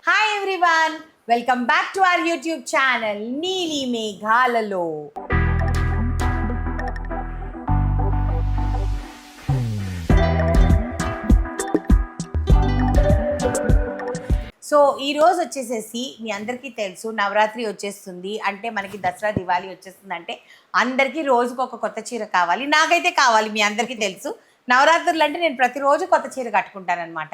Hi everyone, welcome back to our YouTube channel నీలి మేఘాలలో. So ఈరోజు వచ్చేసేసి మీ అందరికీ తెలుసు నవరాత్రి వచ్చేస్తుంది అంటే మనకి దసరా దివాళీ వచ్చేస్తుంది అంటే అందరికీ రోజుకు ఒక కొత్త చీర కావాలి. నాకైతే కావాలి, మీ అందరికీ తెలుసు. నవరాత్రులు అంటే నేను ప్రతిరోజు కొత్త చీర కట్టుకుంటానమాట.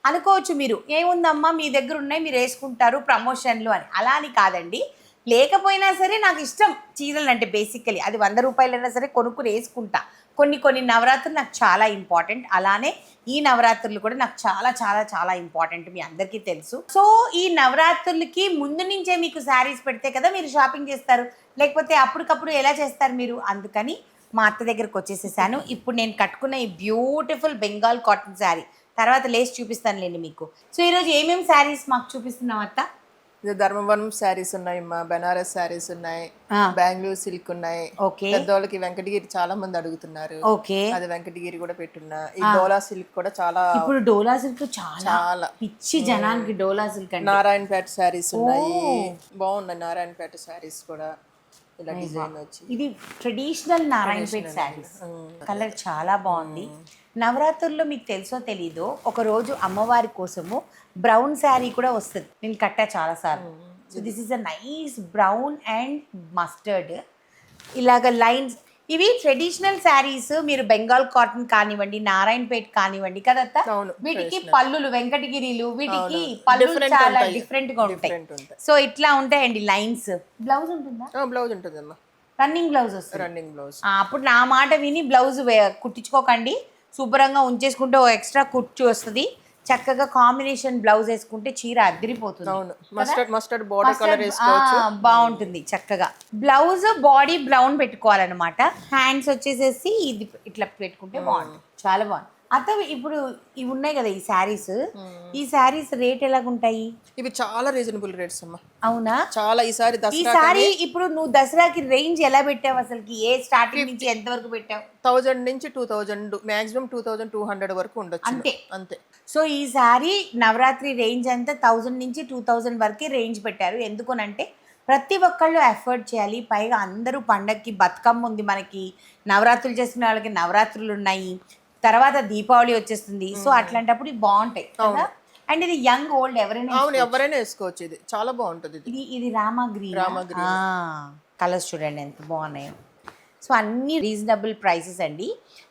అనుకోవచ్చు మీరు, ఏముందమ్మా మీ దగ్గర ఉన్నాయి మీరు వేసుకుంటారు ప్రమోషన్లు అని. అలా అని కాదండి, లేకపోయినా సరే నాకు ఇష్టం చీరలు అంటే. బేసికలీ అది 100 రూపాయలైనా సరే కొనుక్కుని వేసుకుంటా. కొన్ని నవరాత్రులు నాకు చాలా ఇంపార్టెంట్. అలానే ఈ నవరాత్రులు కూడా నాకు చాలా చాలా చాలా ఇంపార్టెంట్, మీ అందరికీ తెలుసు. సో ఈ నవరాత్రులకి ముందు నుంచే మీకు శారీస్ పెడితే కదా మీరు షాపింగ్ చేస్తారు, లేకపోతే అప్పటికప్పుడు ఎలా చేస్తారు మీరు? అందుకని మా అత్త దగ్గరకు వచ్చేసేసాను. ఇప్పుడు నేను కట్టుకున్న ఈ బ్యూటిఫుల్ బెంగాల్ కాటన్ శారీ, తర్వాత లేస్ చూపిస్తానులేండి మీకు. సో ఈరోజు ఏమేమి శారీస్ మాకు చూపిస్తున్నాం అత్త? ఇది ధర్మవరం శారీస్ ఉన్నాయి, మా బెనారస్ శారీస్ ఉన్నాయి, బెంగళూరు సిల్క్ ఉన్నాయి. పెద్దవాళ్ళకి వెంకటగిరి చాలా మంది అడుగుతున్నారు. అది వెంకటగిరి కూడా పెట్టున్నా. ఈ డోలా సిల్క్ కూడా చాలా, ఇప్పుడు డోలా సిల్క్ చాలా పిచ్చి జనానికి. డోలా సిల్క్ అంటే నారాయణపేట శారీస్ ఉన్నాయి, బాగున్నాయి నారాయణపేట శారీస్ కూడా. ఇలా డిజైన్ వచ్చి ఇది ట్రెడిషనల్ నారాయణపేట శారీస్. కలర్ చాలా బాగుంది. నవరాత్రుల్లో మీకు తెలుసో తెలీదో ఒక రోజు అమ్మవారి కోసము బ్రౌన్ శారీ కూడా వస్తుంది, నేను కట్టా చాలాసార్లు. So this is a nice brown and mustard, ఇలాగ లైన్స్. ఇవి ట్రెడిషనల్ శారీస్. మీరు బెంగాల్ కాటన్ కానివ్వండి, నారాయణపేట కానివ్వండి కదత్త, వీటికి పళ్ళులు వెంకటగిరిలు, వీటికి పళ్ళు చాలా డిఫరెంట్ గా ఉంటాయి. సో ఇట్లా ఉంటాయండి లైన్స్. బ్లౌజ్ ఉంటుందా? బ్లౌజ్ ఉంటుందమ్మా, రన్నింగ్ బ్లౌజ్ వస్తుంది. Running blouse. అప్పుడు నా మాట విని బ్లౌజ్ కుట్టించుకోకండి, శుభ్రంగా ఉంచేసుకుంటే ఓ ఎక్స్ట్రా కుర్చీ వస్తుంది. చక్కగా కాంబినేషన్ బ్లౌజ్ వేసుకుంటే చీర అదిరిపోతుంది. మస్టర్డ్ బోర్డర్ కలర్ వేసుకోవచ్చు, బాగుంటుంది చక్కగా. బ్లౌజ్ బాడీ బ్రౌన్ పెట్టుకోవాలన్నమాట. హ్యాండ్స్ వచ్చేసేసి ఇది ఇట్లా పెట్టుకుంటే బాగుంటుంది, చాలా బాగుంది. అత్త ఇప్పుడు ఇవి ఉన్నాయి కదా ఈ శారీస్, ఈ శారీస్ రేట్ ఎలాగుంటాయి? ఇవి చాలా రీజనబుల్ రేట్స్ అమ్మా. అవునా? చాలా. ఈ సారీ ఇప్పుడు నువ్వు దసరాకి రేంజ్ ఎలా పెట్టావు అసలుకి? ఏ స్టార్టింగ్ నుంచి ఎంత వరకు పెట్టావు? 1000 నుంచి 2000, మాక్సిమం 2200 వరకు ఉండొచ్చు. అంతే. సో ఈ సారీ నవరాత్రి రేంజ్ అంతా 1000 నుంచి 2000 వరకే రేంజ్ పెట్టారు. ఎందుకనంటే ప్రతి ఒక్కళ్ళు ఎఫర్ట్ చేయాలి. పైగా అందరూ పండగకి, బతుకమ్మ ఉంది మనకి, నవరాత్రులు చేసుకునే వాళ్ళకి నవరాత్రులు ఉన్నాయి, తర్వాత దీపావళి వచ్చేస్తుంది. సో అట్లాంటప్పుడు ఇవి బాగుంటాయి కదా. అండ్ ఇది యంగ్ ఓల్డ్ ఎవరైనా వేసుకోవచ్చు. ఇది చాలా బాగుంటుంది. ఇది రామా గ్రీన్ కలర్స్ చూడండి ఎంత బాగున్నాయో. సో అన్ని రీజనబుల్ ప్రైసెస్ అండి.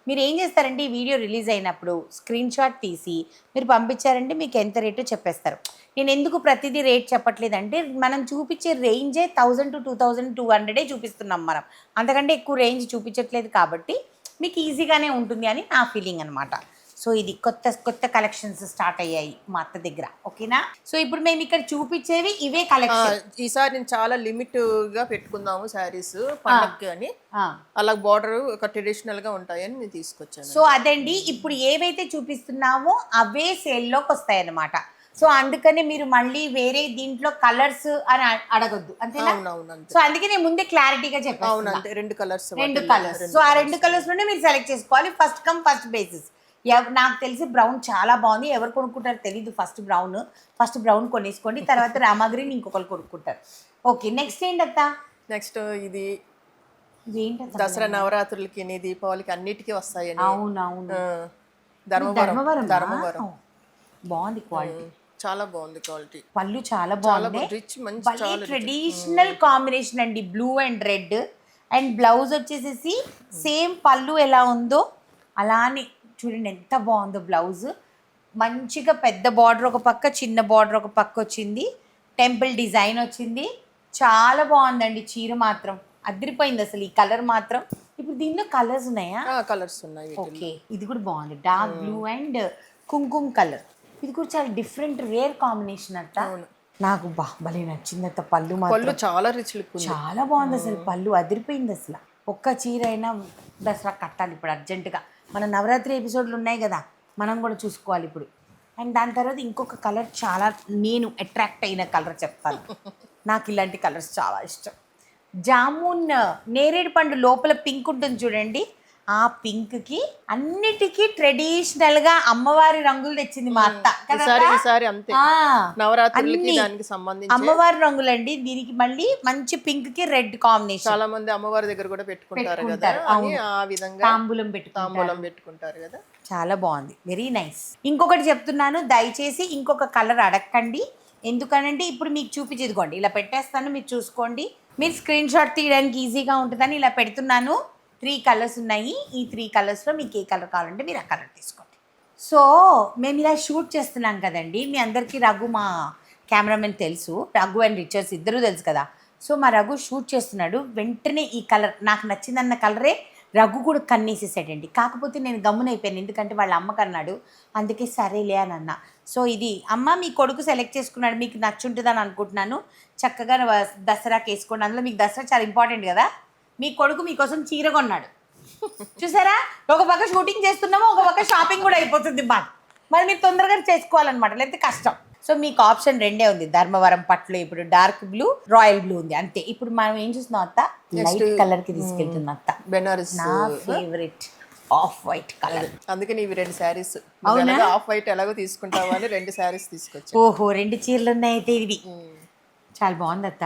మీరు ఏం చేస్తారంటే ఈ వీడియో రిలీజ్ అయినప్పుడు స్క్రీన్ షాట్ తీసి మీరు పంపించారంటే మీకు ఎంత రేటో చెప్పేస్తారు. నేను ఎందుకు ప్రతిదీ రేట్ చెప్పట్లేదంటే మనం చూపించే రేంజే 1000 to 2200 చూపిస్తున్నాం మనం, అంతకంటే ఎక్కువ రేంజ్ చూపించట్లేదు. కాబట్టి మీకు ఈజీగానే ఉంటుంది అని నా ఫీలింగ్ అనమాట. సో ఇది కొత్త కలెక్షన్స్ స్టార్ట్ అయ్యాయి మా అత్త దగ్గర, ఓకేనా? సో ఇప్పుడు మేము ఇక్కడ చూపించేవి ఇవే కలెక్షన్. ఈసారి నేను చాలా లిమిట్ గా పెట్టుకుందాము శారీస్ పండగకి అని, అలా బార్డర్ ఒక ట్రెడిషనల్ గా ఉంటాయని నేను తీసుకొచ్చాను. సో అదండి, ఇప్పుడు ఏవైతే చూపిస్తున్నామో అవే సేల్లోకి వస్తాయి అన్నమాట. సో అందుకని మీరు మళ్ళీ వేరే దీంట్లో కలర్స్ అని అడగొద్దు, అంతేనా? సో అందుకే నేను ముందే క్లారిటీగా చెప్పాను, 2 కలర్స్. సో ఆ 2 కలర్స్ నుండి మీరు సెలెక్ట్ చేసుకోవాలి. First come first basis. నాకు తెలిసి బ్రౌన్ చాలా బాగుంది. ఎవరు కొనుక్కుంటారో తెలీదు. ఫస్ట్ బ్రౌన్ కొనేసుకోండి, తర్వాత రామాగ్రీన్ ఇంకొకరు కొనుక్కుంటారు. Okay, next ఏంటత్తా? నెక్స్ట్ ఇది దసరా నవరాత్రులకి, దీపావళికి అన్నిటికీ వస్తాయని. అవునవును. ధర్మవరం బాగుంది క్వాలిటీ, చాలా బాగుంది క్వాలిటీ. పళ్ళు చాలా బాగుంది, రిచ్, మంచి ట్రెడిషనల్ కాంబినేషన్ అండి, blue and red. And blouse వచ్చేసేసి సేమ్ పళ్ళు ఎలా ఉందో అలానే చూడండి ఎంత బాగుందో బ్లౌజ్. మంచిగా పెద్ద బార్డర్ ఒక పక్క, చిన్న బార్డర్ ఒక పక్క వచ్చింది, టెంపుల్ డిజైన్ వచ్చింది. చాలా బాగుందండి చీర, మాత్రం అదిరిపోయింది అసలు. ఈ కలర్ మాత్రం, ఇప్పుడు దీనిలో కలర్స్ ఉన్నాయా? కలర్స్ ఉన్నాయి. ఓకే, ఇది కూడా బాగుంది, డార్క్ బ్లూ అండ్ కుంకుమ కలర్. ఇది కూడా చాలా డిఫరెంట్ రేర్ కాంబినేషన్ అంట. నాకు భలే నచ్చింది అత్త. పళ్ళు మాత్రం చాలా రిచ్ లుక్, చాలా బాగుంది అసలు. పళ్ళు అదిరిపోయింది అసలు. ఒక్క చీర అయినా దసరా కట్టాలి ఇప్పుడు అర్జెంటుగా. మన నవరాత్రి ఎపిసోడ్లు ఉన్నాయి కదా, మనం కూడా చూసుకోవాలి ఇప్పుడు. అండ్ దాని తర్వాత ఇంకొక కలర్ చాలా నేను అట్రాక్ట్ అయిన కలర్ చెప్తాను. నాకు ఇలాంటి కలర్స్ చాలా ఇష్టం. జామున్ నేరేడు పండు లోపల పింక్ ఉంటుంది చూడండి, ఆ పింక్ కి అన్నిటికీ ట్రెడిషనల్ గా అమ్మవారి రంగులు తెచ్చింది మా అత్త కదా అత్త? ఈసారి అంతే ఆ, నవరాత్రులకి అన్ని దానికి సంబంధించి అమ్మవారి రంగులండి. దీనికి మళ్ళీ మంచి పింక్ కి రెడ్ కాంబినేషన్ చాలా మంది అమ్మవారి దగ్గర కూడా పెట్టుకుంటారు కదా పెట్టుకుంటారు. అని అవును. ఆ విధంగా తాంబూలం పెట్టుకుంటారు. తాంబూలం పెట్టుకుంటారు కదా. చాలా బాగుంది, వెరీ నైస్. ఇంకొకటి చెప్తున్నాను, దయచేసి ఇంకొక కలర్ అడగండి. ఎందుకనంటే ఇప్పుడు మీకు చూపించేదిగోండి ఇలా పెట్టేస్తాను, మీరు చూసుకోండి. మీరు స్క్రీన్ షాట్ తీయడానికి ఈజీగా ఉంటుందని ఇలా పెడుతున్నాను. 3 కలర్స్ ఉన్నాయి. ఈ 3 కలర్స్లో మీకు ఏ కలర్ కావాలంటే మీరు ఆ కలర్ తీసుకోండి. సో మేము ఇలా షూట్ చేస్తున్నాం కదండి. మీ అందరికీ రఘు మా కెమెరామెన్ తెలుసు, రఘు అండ్ రిచర్స్ ఇద్దరూ తెలుసు కదా. సో మా రఘు షూట్ చేస్తున్నాడు, వెంటనే ఈ కలర్ నాకు నచ్చిందన్న కలరే రఘు కూడా కన్నేసేసాడండి. కాకపోతే నేను గమ్మునైపోయాను, ఎందుకంటే వాళ్ళ అమ్మకు అన్నాడు, అందుకే సరేలే అని అన్నా. సో ఇది అమ్మ మీ కొడుకు సెలెక్ట్ చేసుకున్నాడు, మీకు నచ్చుంటుందని అనుకుంటున్నాను. చక్కగా దసరాకి వేసుకోండి. అందులో మీకు దసరా చాలా ఇంపార్టెంట్ కదా. మీ కొడుకు మీకోసం చీర కొన్నాడు చూసారా. ఒక పక్క షూటింగ్ చేస్తున్నాము, ఒక పక్క షాపింగ్ కూడా అయిపోతుంది మాకు. మరి మీరు తొందరగా చేసుకోవాలన్నమాట, లేకపోతే కష్టం. సో మీకు ఆప్షన్ రెండే ఉంది, ధర్మవరం పట్లు ఇప్పుడు డార్క్ బ్లూ, రాయల్ బ్లూ ఉంది అంతే. ఇప్పుడు మనం ఏం చూస్తున్నాం అత్త, లైట్ కలర్ కి తీసుకెళ్తున్నా అత్త. బెనారస్ నా ఫేవరెట్ ఆఫ్ వైట్ కలర్. అందుకని ఇవి 2 శారీస్. అవునా? ఆఫ్ వైట్ ఎలాగో తీసుకుంటావు అని 2 శారీస్ తీసుకొచ్చా. ఓహో 2 చీరలు ఉన్నాయి అయితే. ఇది చాలా బాగుంది అత్త,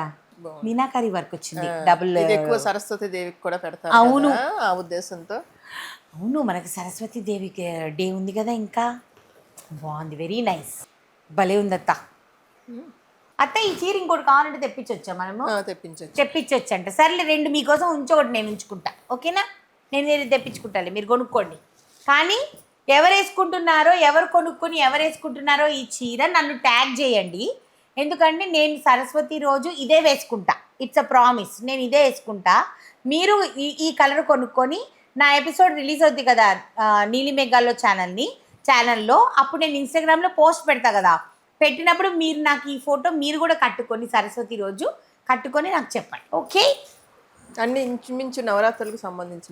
మీనాకారి వర్క్ వచ్చింది డబుల్. ఇది ఎక్కువ సరస్వతి దేవికి కూడా పెడతారు. అవును, ఆ ఉద్దేశంతో. అవును, మనకి సరస్వతి దేవికి డే ఉంది కదా. ఇంకా బాగుంది, వెరీ నైస్, భలే ఉంది అత్త. అత్త ఈ చీర ఇంకోటి కావాలంటే తెప్పించొచ్చా మనము? తెప్పించొచ్చు అంట. సర్లే 2 మీకోసం ఉంచొకటి నేను ఉంచుకుంటా, ఓకేనా? నేను తెప్పించుకుంటాను, మీరు కొనుక్కోండి. కానీ ఎవరు వేసుకుంటున్నారో, ఎవరు కొనుక్కొని ఎవరు వేసుకుంటున్నారో ఈ చీర నన్ను ట్యాగ్ చేయండి. ఎందుకంటే నేను సరస్వతి రోజు ఇదే వేసుకుంటా, ఇట్స్ అ ప్రామిస్. నేను ఇదే వేసుకుంటా. మీరు ఈ కలర్ కొనుక్కొని నా ఎపిసోడ్ రిలీజ్ అవుతుంది కదా నీలిమేఘాల్లో ఛానల్లో, అప్పుడు నేను ఇన్స్టాగ్రామ్లో పోస్ట్ పెడతా కదా. పెట్టినప్పుడు మీరు నాకు ఈ ఫోటో మీరు కూడా కట్టుకొని సరస్వతి రోజు కట్టుకొని నాకు చెప్పండి, ఓకే? అన్ని ఇంచుమించు నవరాత్రులకు సంబంధించి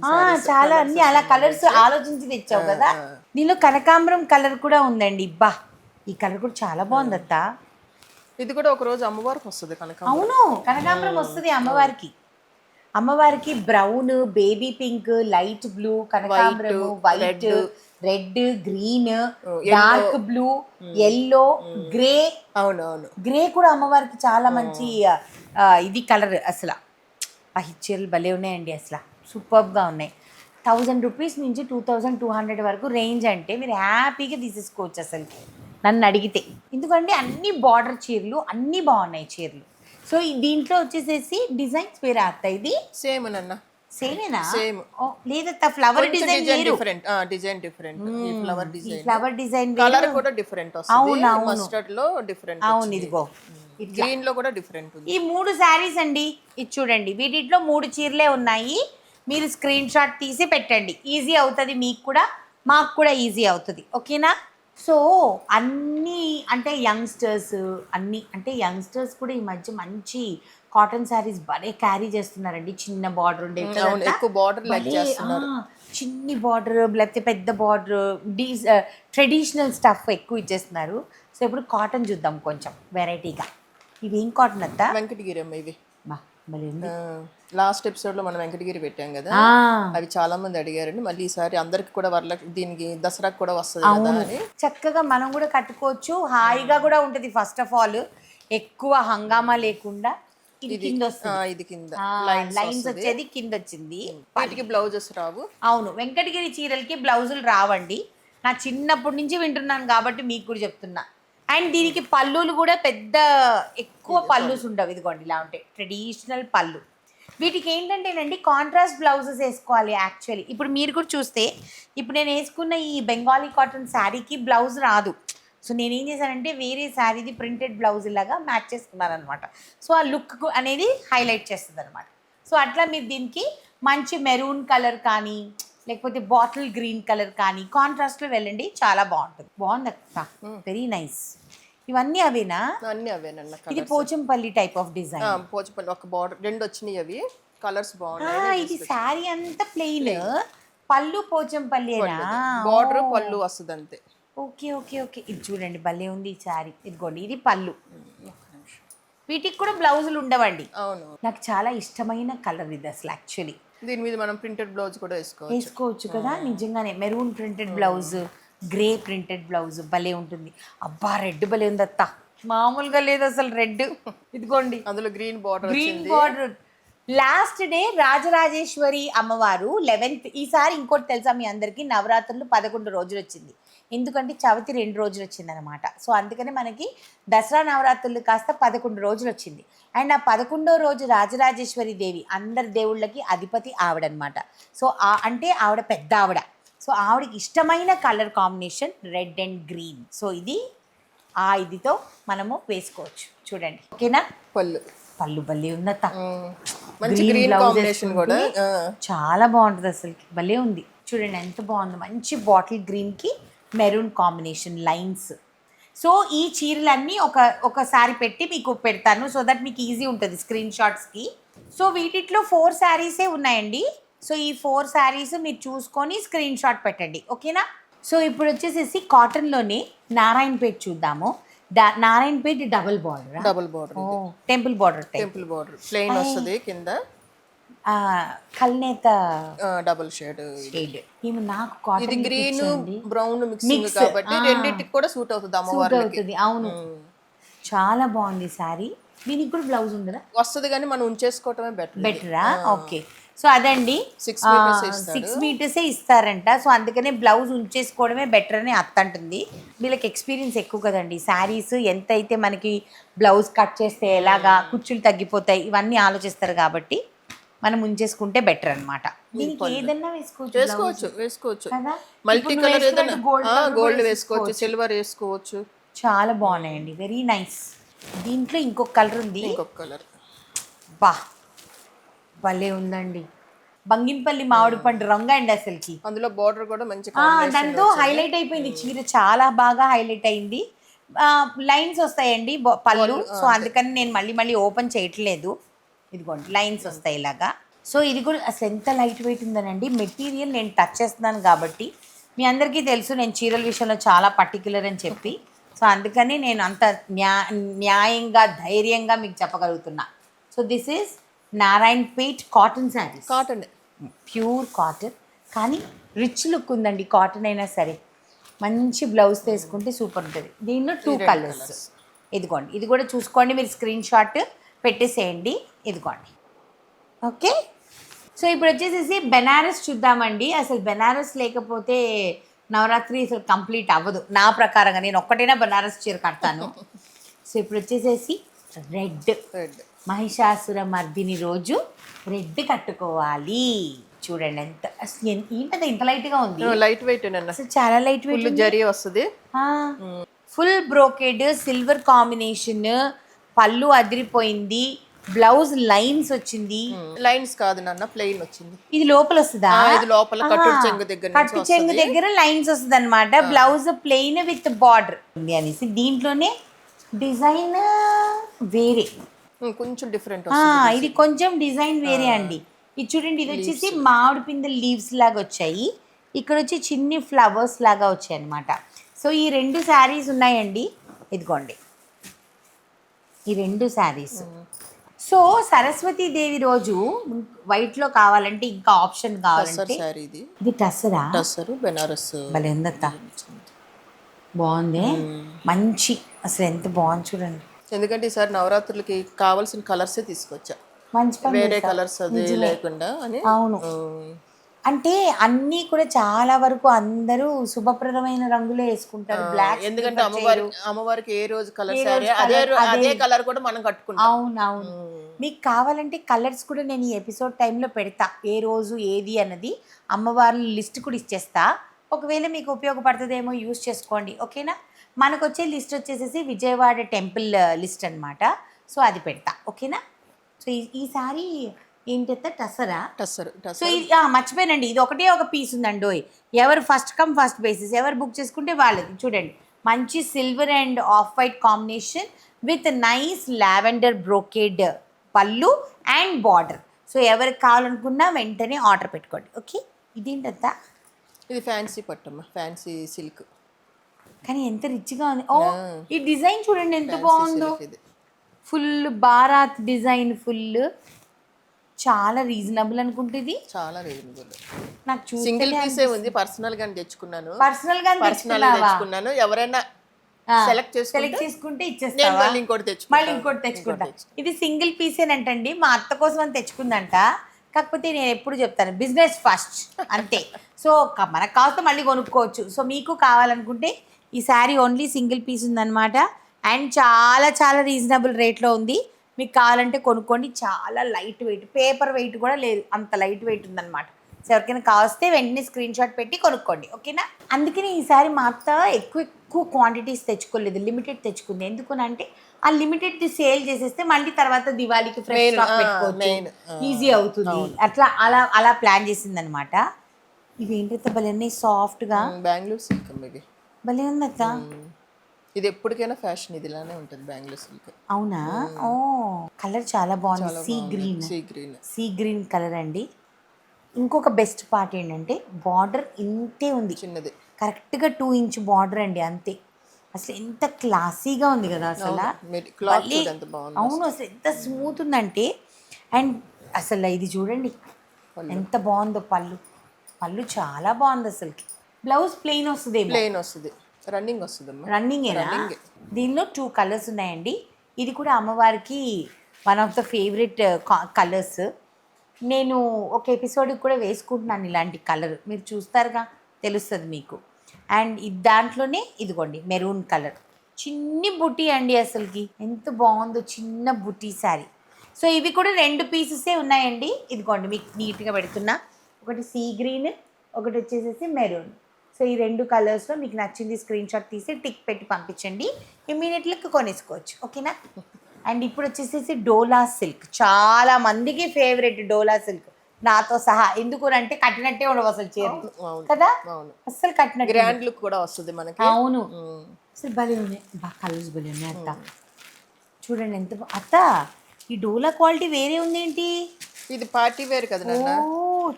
చాలా అన్ని అలా కలర్స్ ఆలోచించి తెచ్చావు కదా. దీనిలో కనకాంబరం కలర్ కూడా ఉందండి. బా, ఈ కలర్ కూడా చాలా బాగుంది అత్త. ఇది కూడా ఒక రోజు అమ్మవారికి వస్తుంది కనకాంబరం. అవును, కనకాంబరం వస్తుంది అమ్మవారికి brown, baby pink, light blue, కనకాంబరం, white, red, green, dark blue, yellow, grey. అవునవును, గ్రే కూడా అమ్మవారికి చాలా మంచి ఇది కలర్. అసలు ఆ చీరలు భలే ఉన్నాయండి, అసలు సూపర్గా ఉన్నాయి. 1000 రూపీస్ నుంచి 2200 వరకు రేంజ్ అంటే మీరు హ్యాపీగా తీసేసుకోవచ్చు అసలు నన్ను అడిగితే. ఎందుకంటే అన్ని బార్డర్ చీరలు, అన్నీ బాగున్నాయి చీరలు. సో దీంట్లో వచ్చేసేసి డిజైన్స్ వేరే అత్త. ఇది సేమ్ నన్న సేమేనా? సేమ్ లేదత్త, flower design different. Design different. ఈ ఫ్లవర్ డిజైన్ కలర్ కూడా డిఫరెంట్ వస్తుంది. మస్టర్డ్ లో డిఫరెంట్. అవును, ఇదిగో గ్రీన్ లో కూడా డిఫరెంట్ ఉంది. ఈ 3 శారీస్ అండి, ఇది చూడండి. వీటిలో 3 చీరలే ఉన్నాయి. మీరు స్క్రీన్ షాట్ తీసి పెట్టండి, ఈజీ అవుతుంది మీకు కూడా, మాకు కూడా ఈజీ అవుతుంది, ఓకేనా? సో అన్నీ అంటే యంగ్స్టర్స్ కూడా ఈ మధ్య మంచి కాటన్ శారీస్ భలే క్యారీ చేస్తున్నారండి. చిన్న బార్డర్ ఉండే, ఎక్కువ బార్డర్ లైక్ చేస్తున్నారు. చిన్ని బార్డర్ లేకపోతే పెద్ద బార్డర్, ట్రెడిషనల్ స్టఫ్ ఎక్కువ ఇచ్చేస్తున్నారు. సో ఇప్పుడు కాటన్ చూద్దాం కొంచెం వెరైటీగా. ఇవి ఏం కాటన్ అత్త? వెంకటగిరి అమ్మ. ఇవి లాస్ట్ ఎపిసోడ్ లో మనం వెంకటగిరి పెట్టాం కదా, అవి చాలా మంది అడిగారండి. మళ్ళీ ఈసారి అందరికి కూడా దీనికి దసరాకు కూడా వస్తుంది కదా అని చక్కగా మనం కూడా కట్టుకోవచ్చు, హాయిగా కూడా ఉంటది. ఫస్ట్ ఆఫ్ ఆల్ ఎక్కువ హంగామా లేకుండా ఇది కింద వస్తుంది. ఇది కింద లైన్స్ వచ్చేది కింద వచ్చింది. వాటికి బ్లౌజెస్ రావు. అవును, వెంకటగిరి చీరలకి బ్లౌజులు రావండి. నా చిన్నప్పటి నుంచి వింటున్నాను కాబట్టి మీకు కూడా చెప్తున్నా. అండ్ దీనికి పళ్ళులు కూడా ఎక్కువ పళ్ళుస్ ఉండవు. ఇదిగోండి ఇలా ఉంటాయి ట్రెడిషనల్ పళ్ళు. వీటికి ఏంటంటేనండి కాంట్రాస్ట్ బ్లౌజెస్ వేసుకోవాలి యాక్చువల్లీ. ఇప్పుడు మీరు కూడా చూస్తే ఇప్పుడు నేను వేసుకున్న ఈ బెంగాలీ కాటన్ శారీకి బ్లౌజ్ రాదు. సో నేనేం చేశానంటే వేరే శారీది ప్రింటెడ్ బ్లౌజ్ లాగా మ్యాచ్ చేసుకున్నాను అనమాట. సో ఆ లుక్ అనేది హైలైట్ చేస్తుంది అనమాట. సో అట్లా మీరు దీనికి మంచి మెరూన్ కలర్ కానీ లేకపోతే బాటిల్ గ్రీన్ కలర్ కానీ కాంట్రాస్ట్లో వెళ్ళండి, చాలా బాగుంది అక్క, వెరీ నైస్. ఇవన్నీ అవేనా? అన్ని అవేనన్న. ఇది Pochampally type of design. Pochampally ఒక బార్డర్ 2 వచ్చినాయి, అవి కలర్స్ బాగున్నాయి. ఇది శారీ అంతా ప్లెయిన్, పళ్ళు పోచంపల్లినా? బార్డర్ పళ్ళు వస్తుంది అంతే. ఓకే ఓకే ఓకే, ఇది చూడండి భలే ఉంది ఈ శారీ. ఇదిగోండి ఇది పళ్ళు. వీటికి కూడా బ్లౌజులు ఉండవండి. అవును, నాకు చాలా ఇష్టమైన కలర్ ఇది అసలు యాక్చువల్లీ. దీని మీద మనం ప్రింటెడ్ బ్లౌజ్ కూడా వేసుకోవచ్చు. వేసుకోవచ్చు కదా, నిజంగానే maroon printed blouse, grey printed blouse భలే ఉంటుంది. అబ్బా రెడ్ భలే ఉంది అత్త, మామూలుగా లేదు అసలు రెడ్. ఇదిగోండి అందులో green border green border. Last day Rajarajeshwari అమ్మవారు 11th. ఈసారి ఇంకోటి తెలుసా మీ అందరికీ, నవరాత్రులు 11 రోజులు వచ్చింది. ఎందుకంటే చవితి 2 రోజులు వచ్చింది అనమాట. సో అందుకని మనకి దసరా నవరాత్రులు కాస్త 11 రోజులు వచ్చింది. అండ్ ఆ 11వ రోజు రాజరాజేశ్వరి దేవి అందరి దేవుళ్ళకి అధిపతి ఆవిడనమాట. సో అంటే ఆవిడ పెద్ద ఆవిడ. సో ఆవిడకి ఇష్టమైన colour combination red and green. So ఇది ఇదితో మనము వేసుకోవచ్చు. చూడండి ఓకేనా. పళ్ళు భలే ఉందత్త, మంచి గ్రీన్ కాంబినేషన్ కూడా చాలా బాగుంటుంది అసలు, భలే ఉంది. చూడండి ఎంత బాగుంది, మంచి బాటిల్ గ్రీన్కి మెరూన్ కాంబినేషన్ లైన్స్. సో ఈ చీరలన్నీ ఒకసారి పెట్టి మీకు పెడతాను, సో దట్ మీకు ఈజీ ఉంటుంది స్క్రీన్ షాట్స్కి. సో వీటిలో 4 శారీసే ఉన్నాయండి. సో ఈ 4 శారీస్ మీరు చూసుకొని స్క్రీన్ షాట్ పెట్టండి, ఓకేనా. సో ఇప్పుడు వచ్చేసేసి కాటన్లోనే నారాయణపేట్ చూద్దాము. Narayanpet double border temple border plain వస్తుంది కింద, కల్నేత డబుల్ షేడ్. నాకు కాటన్ ఇది గ్రీన్ బ్రౌన్ మిక్సింగ్ కాబట్టి రెండింటికి కూడా సూట్ అవుతుంది అమ్మవారికి. అవును చాలా బాగుంది సారీ. దీనికి కూడా బ్లౌజ్ ఉండదా? వస్తుంది కానీ మనం ఉంచేసుకోవటమే బెటరా. ఓకే సో అదండి 6 మీటర్సే ఇస్తారంట. సో అందుకనే బ్లౌజ్ ఉంచేసుకోవడమే బెటర్ అని అత్త అంటుంది. వీళ్ళకి ఎక్స్పీరియన్స్ ఎక్కువ కదండి. శారీస్ ఎంత అయితే మనకి బ్లౌజ్ కట్ చేస్తే ఎలాగా కుచ్చులు తగ్గిపోతాయి ఇవన్నీ ఆలోచిస్తారు కాబట్టి మనం ఉంచేసుకుంటే బెటర్ అనమాట. దీనికి ఏదన్నా వేసుకోవచ్చు కదా, మల్టీ కలర్ ఏదైనా గోల్డ్ వేసుకోవచ్చు, సిల్వర్ వేసుకోవచ్చు. చాలా బాగున్నాయండి, వెరీ నైస్. దీంట్లో ఇంకొక కలర్ ఉంది, ఇంకొక కలర్ బా భలే ఉందండి. బంగినపల్లి మామిడి పండు రంగు అండి అసలుకి. అందులో బార్డర్ కూడా మంచి దాంతో హైలైట్ అయిపోయింది చీర, చాలా బాగా హైలైట్ అయింది. లైన్స్ వస్తాయండి పళ్ళు. సో అందుకని నేను మళ్ళీ ఓపెన్ చేయట్లేదు. ఇదిగోండి లైన్స్ వస్తాయి ఇలాగా. సో ఇది కూడా అసలు ఎంత లైట్ వెయిట్ ఉందనండి. మెటీరియల్ నేను టచ్ చేస్తున్నాను కాబట్టి మీ అందరికీ తెలుసు నేను చీరల విషయంలో చాలా పర్టిక్యులర్ అని చెప్పి. సో అందుకని నేను అంత న్యాయంగా ధైర్యంగా మీకు చెప్పగలుగుతున్నా. So this is Narayanpet cotton saris. Cotton pure cotton కానీ రిచ్ లుక్ ఉందండి. కాటన్ అయినా సరే మంచి బ్లౌజ్ తీసుకుంటే సూపర్ ఉంటుంది. దీనిలో 2 కలర్స్. ఇదిగోండి ఇది కూడా చూసుకోండి, మీరు స్క్రీన్ షాట్ పెట్టేసేయండి. ఇదిగోండి ఓకే. సో ఇప్పుడు వచ్చేసేసి బెనారస్ చూద్దామండి. అసలు బెనారస్ లేకపోతే నవరాత్రి అసలు కంప్లీట్ అవ్వదు నా ప్రకారంగా. నేను ఒక్కటైనా బెనారస్ చీర కడతాను. సో ఇప్పుడు వచ్చేసేసి రెడ్ మహిషాసుర మర్దిని రోజు రెడ్ కట్టుకోవాలి. చూడండి ఎంత అసలు ఏంటది ఇంత లైట్గా ఉంది. లైట్ వెయిట్ అసలు చాలా లైట్ వెయిట్. జరీ వస్తుంది, ఫుల్ బ్రోకెడ్ సిల్వర్ కాంబినేషన్. పళ్ళు అదిరిపోయింది, బ్లౌజ్ లైన్స్ వచ్చింది. లైన్స్ కాదు నాన్న, ప్లెయిన్ వచ్చింది. ఇది లోపల వస్తుందా? ఇది లోపల కట్టు చెంగు దగ్గర లైన్స్ వస్తుంది అనమాట. బ్లౌజ్ ప్లెయిన్ విత్ బార్డర్ ఉంది అనేసి. దీంట్లోనే డిజైన్ వేరే, కొంచెం డిఫరెంట్. ఇది కొంచెం డిజైన్ వేరే అండి. ఇది చూడండి, ఇది వచ్చేసి మామిడి పిందెల లీవ్స్ లాగా వచ్చాయి, ఇక్కడ వచ్చి చిన్ని ఫ్లవర్స్ లాగా వచ్చాయి అనమాట. సో ఈ 2 శారీస్ ఉన్నాయండి. ఇదిగోండి ఈ 2 శారీస్. సో సరస్వతీ దేవి రోజు వైట్లో కావాలంటే ఇంకా ఆప్షన్ కావాలంటే ఇది టస్సరా, బెనారస్ భలే ఉందత్త, బాగుంది మంచి. అసలు ఎంత బాగుంది చూడండి. ఎందుకంటే ఈసారి నవరాత్రులకి కావాల్సిన కలర్సే తీసుకొచ్చా, మంచి వేరే కలర్స్ అది లేకుండా అని. అవును, అంటే అన్నీ కూడా చాలా వరకు అందరూ శుభప్రదమైన రంగులే వేసుకుంటారు. బ్లాక్ ఎందుకంటే అమ్మవారికి ఏ రోజు కలర్ అదే కలర్ కూడా మనం కట్టుకుంటాం. అవునవును, మీకు కావాలంటే కలర్స్ కూడా నేను ఈ ఎపిసోడ్ టైంలో పెడతా, ఏ రోజు ఏది అన్నది అమ్మవారి లిస్ట్ కూడా ఇచ్చేస్తా. ఒకవేళ మీకు ఉపయోగపడుతుందేమో యూజ్ చేసుకోండి, ఓకేనా. మనకు వచ్చే లిస్ట్ వచ్చేసేసి విజయవాడ టెంపుల్ లిస్ట్ అనమాట. సో అది పెడతా, ఓకేనా. సో ఈసారి ఏంటంటే టస్సరు. సో ఇది మర్చిపోయానండి, ఇది ఒకటే ఒక పీస్ ఉందండి. ఎవరు ఫస్ట్ కమ్ ఫస్ట్ బేసిస్, ఎవరు బుక్ చేసుకుంటే వాళ్ళది. చూడండి మంచి silver and off white combination with nice lavender brocade పళ్ళు అండ్ బార్డర్. సో ఎవరికి కావాలనుకున్నా వెంటనే ఆర్డర్ పెట్టుకోండి, ఓకే. ఇదేంటంతా, ఇది ఫ్యాన్సీ పట్టమ్మా, ఫ్యాన్సీ సిల్క్. కానీ ఎంత రిచ్గా ఉంది. ఓ ఈ డిజైన్ చూడండి ఎంత బాగుందో. ఫుల్ బారాత్ డిజైన్, ఫుల్ చాలా రీజనబుల్ అనుకుంటే ఇది. చాలా రీజనబుల్. నాకు సింగిల్ చూస్తేనే పీసే ఉంది, పర్సనల్ గా తెచ్చుకున్నాను. పర్సనల్ గా తెచ్చుకున్నాను. ఎవరైనా సెలెక్ట్ చేసుకుంటే నేను ఇచ్చేస్తావా? మళ్ళీ ఇంకోటి తెచ్చుకుంటా. ఇది సింగిల్ పీసేనంటండి, మా అత్త కోసం అని తెచ్చుకుందంట. కాకపోతే నేను ఎప్పుడు చెప్తాను బిజినెస్ ఫస్ట్ అంతే. సో మనకు కావాల్సిన మళ్ళీ కొనుక్కోవచ్చు. సో మీకు కావాలనుకుంటే ఈ శారీ ఓన్లీ సింగిల్ పీస్ ఉందన్నమాట. అండ్ చాలా చాలా రీజనబుల్ రేట్లో ఉంది. మీకు కావాలంటే కొనుక్కోండి. చాలా లైట్ వెయిట్, పేపర్ వెయిట్ కూడా లేదు, అంత లైట్ వెయిట్ ఉందన్నమాట. సో ఎవరికైనా కావస్తే వెంటనే స్క్రీన్ షాట్ పెట్టి కొనుక్కోండి, ఓకేనా. అందుకని ఈసారి మా అత్త ఎక్కువ క్వాంటిటీస్ తెచ్చుకోలేదు, లిమిటెడ్ తెచ్చుకుంది. ఎందుకనంటే ఆ లిమిటెడ్ సేల్ చేసేస్తే మళ్ళీ తర్వాత దివాళీకి ఫ్రెష్ స్టాక్ పెట్టుకోవచ్చు, ఈజీ అవుతుంది. అట్లా అలా అలా ప్లాన్ చేసింది అనమాట. ఇవి ఏంటంటే భలే సాఫ్ట్గా బెంగళూరు సిల్క్ ఇది భలే ఉంది అత్త. ఇది ఎప్పటికైనా ఫ్యాషన్, ఇది ఇలానే ఉంటుంది బెంగళూరు సిల్క్. అవునా? ఓ కలర్ చాలా బాగుంది, సీ గ్రీన్ కలర్ అండి. ఇంకొక బెస్ట్ పార్ట్ ఏంటంటే బార్డర్ ఇంతే ఉంది, చిన్నది, కరెక్ట్గా 2 ఇంచ్ బార్డర్ అండి, అంతే. అసలు ఎంత క్లాసీగా ఉంది కదా అసలు. అవును, అసలు ఎంత స్మూత్ ఉందంటే. అండ్ అసలు ఇది చూడండి ఎంత బాగుందో, పళ్ళు చాలా బాగుంది అసలుకి. బ్లౌజ్ ప్లెయిన్ వస్తుంది, రన్నింగేనా. దీనిలో 2 కలర్స్ ఉన్నాయండి. ఇది కూడా అమ్మవారికి one of the favourite colours. నేను ఒక ఎపిసోడ్కి కూడా వేసుకుంటున్నాను ఇలాంటి కలర్, మీరు చూస్తారుగా తెలుస్తుంది మీకు. అండ్ దాంట్లోనే ఇదిగోండి మెరూన్ కలర్, చిన్ని బుటీ అండి, అసలుకి ఎంత బాగుందో, చిన్న బుటీ శారీ. సో ఇవి కూడా 2 పీసెసే ఉన్నాయండి. ఇదిగోండి మీకు నీట్గా పెడుతున్నా, ఒకటి సీ గ్రీన్, ఒకటి వచ్చేసేసి మెరూన్. సో ఈ 2 కలర్స్లో మీకు నచ్చింది స్క్రీన్ షాట్ తీసి టిక్ పెట్టి పంపించండి, ఇమ్మీడియట్లీ కొనేసుకోవచ్చు, ఓకేనా. అండ్ ఇప్పుడు వచ్చేసేసి డోలా సిల్క్, చాలా మందికి ఫేవరెట్ డోలా సిల్క్, నాతో సహా. ఎందుకు అంటే కట్టినట్టే ఉండవు అసలు చీరలు కదా, అసలు కట్టినట్టు, గ్రాండ్ లుక్ కూడా వస్తుంది మనకి. అవును, అసలు భలే ఉన్నాయి, బాగా కలర్స్ భలే ఉన్నాయి అత్త. చూడండి ఎంత అత్త, ఈ డోలా క్వాలిటీ వేరే ఉంది ఏంటి? ఇది పార్టీ వేర్ కదా నాన్న.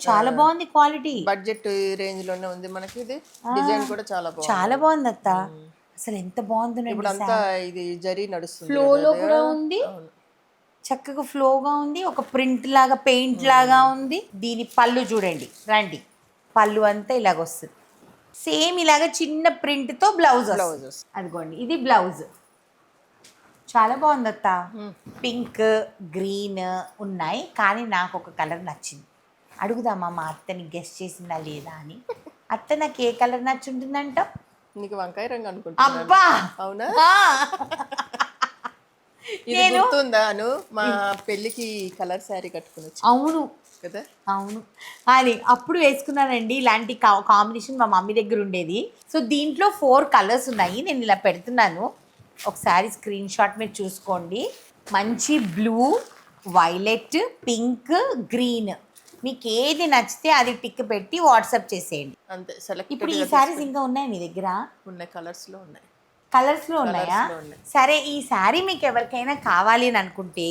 చాలా బాగుంది క్వాలిటీ, బడ్జెట్ రేంజ్ లోనే ఉంది మనకి. ఇది డిజైన్ కూడా చాలా బాగుంది అత్త. అసలు ఎంత బాగుంది, ఇప్పుడు అంతా ఇది జరీ నడుస్తుంది, ఫ్లోలో కూడా ఉంది, చక్కగా ఫ్లోగా ఉంది, ఒక ప్రింట్ లాగా పెయింట్ లాగా ఉంది. దీని పళ్ళు చూడండి, రండి, పళ్ళు అంతా ఇలాగ వస్తుంది, సేమ్ ఇలాగ చిన్న ప్రింట్తో బ్లౌజ్. అదిగోండి ఇది బ్లౌజ్, చాలా బాగుంది అత్త. పింక్ గ్రీన్ ఉన్నాయి, కానీ నాకు ఒక కలర్ నచ్చింది. అడుగుదామా మా అత్తని గెస్ట్ చేసిందా లేదా అని. అత్త నాకు ఏ కలర్ నచ్చుంటుందంట? నీకు వంకాయ రంగు అనుకుంటా. అబ్బా అవునా? ఇది గుర్తుందా అను, మా పెళ్ళికి కలర్ శారీ కట్టుకుని. అవును కదా, అవును, అది అప్పుడు వేసుకున్నానండి. ఇలాంటి కాంబినేషన్ మా మమ్మీ దగ్గర ఉండేది. సో దీంట్లో 4 కలర్స్ ఉన్నాయి, నేను ఇలా పెడుతున్నాను, ఒకసారి స్క్రీన్ షాట్ మీరు చూసుకోండి. మంచి బ్లూ, వైలెట్, పింక్, గ్రీన్, మీకు ఏది నచ్చితే అది టిక్ పెట్టి వాట్సాప్ చేసేయండి అంతే. ఇప్పుడు ఈ శారీస్ ఇంకా ఉన్నాయి మీ దగ్గర? ఉన్నాయి, కలర్స్లో ఉన్నాయా? సరే, ఈ శారీ మీకు ఎవరికైనా కావాలి అని అనుకుంటే,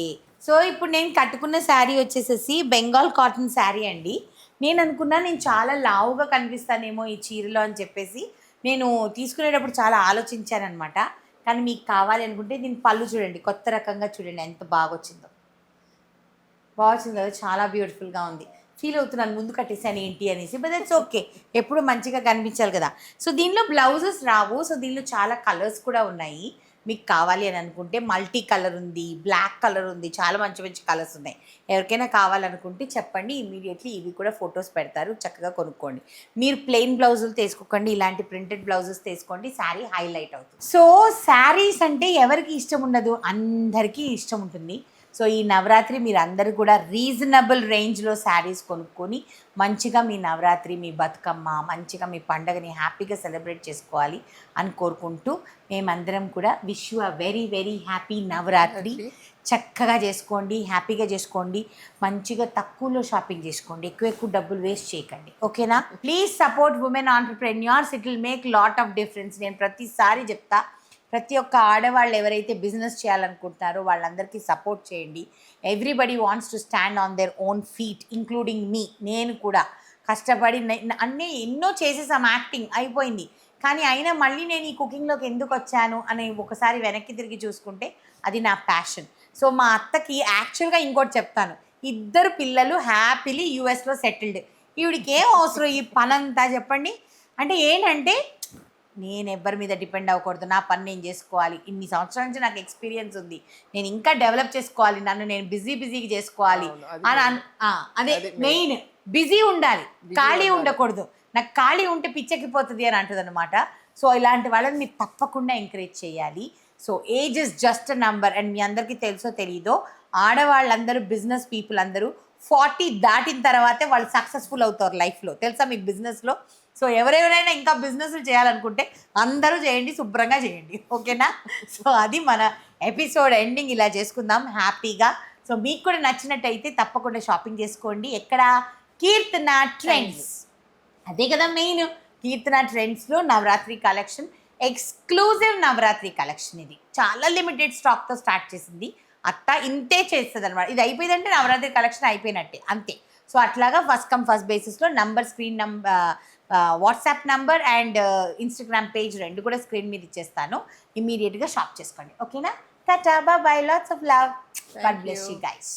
సో ఇప్పుడు నేను కట్టుకున్న శారీ వచ్చేసేసి బెంగాల్ కాటన్ శారీ అండి. నేను అనుకున్నా నేను చాలా లావుగా కనిపిస్తానేమో ఈ చీరలో అని చెప్పేసి నేను తీసుకునేటప్పుడు చాలా ఆలోచించాను అనమాట. కానీ మీకు కావాలి అనుకుంటే దీని పళ్ళు చూడండి, కొత్త రకంగా చూడండి ఎంత బాగా వచ్చిందో కదా, చాలా బ్యూటిఫుల్గా ఉంది. ఫీల్ అవుతున్నాను ముందు కట్టేసాను ఏంటి అనేసి, బట్ దట్స్ ఓకే, ఎప్పుడు మంచిగా కనిపించాలి కదా. సో దీనిలో బ్లౌజెస్ రావు, సో దీనిలో చాలా కలర్స్ కూడా ఉన్నాయి. మీకు కావాలి అని అనుకుంటే మల్టీ కలర్ ఉంది, బ్లాక్ కలర్ ఉంది, చాలా మంచి మంచి కలర్స్ ఉన్నాయి. ఎవరికైనా కావాలనుకుంటే చెప్పండి, ఇమీడియట్లీ ఇవి కూడా ఫొటోస్ పెడతారు, చక్కగా కొనుక్కోండి. మీరు ప్లెయిన్ బ్లౌజులు తీసుకోకండి, ఇలాంటి ప్రింటెడ్ బ్లౌజెస్ తీసుకోండి, శారీ హైలైట్ అవుతుంది. సో శారీస్ అంటే ఎవరికి ఇష్టం ఉండదు, అందరికీ ఇష్టం ఉంటుంది. సో ఈ నవరాత్రి మీరు అందరూ కూడా రీజనబుల్ రేంజ్లో శారీస్ కొనుక్కొని మంచిగా మీ నవరాత్రి, మీ బతుకమ్మ, మంచిగా మీ పండగని హ్యాపీగా సెలబ్రేట్ చేసుకోవాలి అని కోరుకుంటూ మేమందరం కూడా wish you a very very happy Navratri. చక్కగా చేసుకోండి, హ్యాపీగా చేసుకోండి, మంచిగా తక్కువలో షాపింగ్ చేసుకోండి, ఎక్కువ డబ్బులు వేస్ట్ చేయకండి, ఓకేనా. Please support women entrepreneurs, it will make lot of difference. నేను ప్రతిసారి చెప్తా, ప్రతి ఒక్క ఆడవాళ్ళు ఎవరైతే బిజినెస్ చేయాలనుకుంటున్నారో వాళ్ళందరికీ సపోర్ట్ చేయండి. Everybody wants to stand on their own feet, including me. నేను కూడా కష్టపడి అన్నీ ఎన్నో చేసేసాం, యాక్టింగ్ అయిపోయింది, కానీ అయినా మళ్ళీ నేను ఈ కుకింగ్లోకి ఎందుకు వచ్చాను అని ఒకసారి వెనక్కి తిరిగి చూసుకుంటే అది నా ప్యాషన్. సో మా అత్తకి యాక్చువల్గా ఇంకోటి చెప్తాను, ఇద్దరు పిల్లలు హ్యాపీలీ యూఎస్లో సెటిల్డ్. ఈవిడికి ఏం అవసరం ఈ పనంతా చెప్పండి. అంటే ఏంటంటే నేను ఎవ్వరి మీద డిపెండ్ అవ్వకూడదు, నా పని నేను చేసుకోవాలి, ఇన్ని సంవత్సరాల నుంచి నాకు ఎక్స్పీరియన్స్ ఉంది, నేను ఇంకా డెవలప్ చేసుకోవాలి, నన్ను నేను బిజీగా చేసుకోవాలి అని అదే మెయిన్. బిజీ ఉండాలి, ఖాళీ ఉండకూడదు. నాకు ఖాళీ ఉంటే పిచ్చెక్కిపోతుంది అని అంటుంది అనమాట. సో ఇలాంటి వాళ్ళని మీరు తప్పకుండా ఎంకరేజ్ చేయాలి. So age is just a number. And మీ అందరికీ తెలుసో తెలీదో, ఆడవాళ్ళందరూ బిజినెస్ పీపుల్ అందరూ 40 దాటిన తర్వాతే వాళ్ళు సక్సెస్ఫుల్ అవుతారు లైఫ్లో, తెలుసా మీకు బిజినెస్లో. సో ఎవరెవరైనా ఇంకా బిజినెస్లు చేయాలనుకుంటే అందరూ చేయండి, శుభ్రంగా చేయండి, ఓకేనా. సో అది మన ఎపిసోడ్ ఎండింగ్. ఇలా చేసుకుందాం హ్యాపీగా. సో మీకు కూడా నచ్చినట్టయితే తప్పకుండా షాపింగ్ చేసుకోండి. ఎక్కడ? కీర్తన ట్రెండ్స్. అదే కదా మెయిన్. కీర్తన ట్రెండ్స్లో Navratri collection, exclusive Navratri collection. ఇది చాలా లిమిటెడ్ స్టాక్తో స్టార్ట్ చేసింది అత్త. ఇంతే చేస్తుంది అనమాట. ఇది అయిపోయిందంటే నవరాత్రి కలెక్షన్ అయిపోయినట్టే, అంతే. సో అట్లాగా ఫస్ట్ కమ్ ఫస్ట్ బేసిస్లో screen WhatsApp number and Instagram page 2 కూడా స్క్రీన్ మీద ఇచ్చేస్తాను. ఇమీడియట్గా షాప్ చేసుకోండి, ఓకేనా. Tata, bye, lots of love, God bless you guys.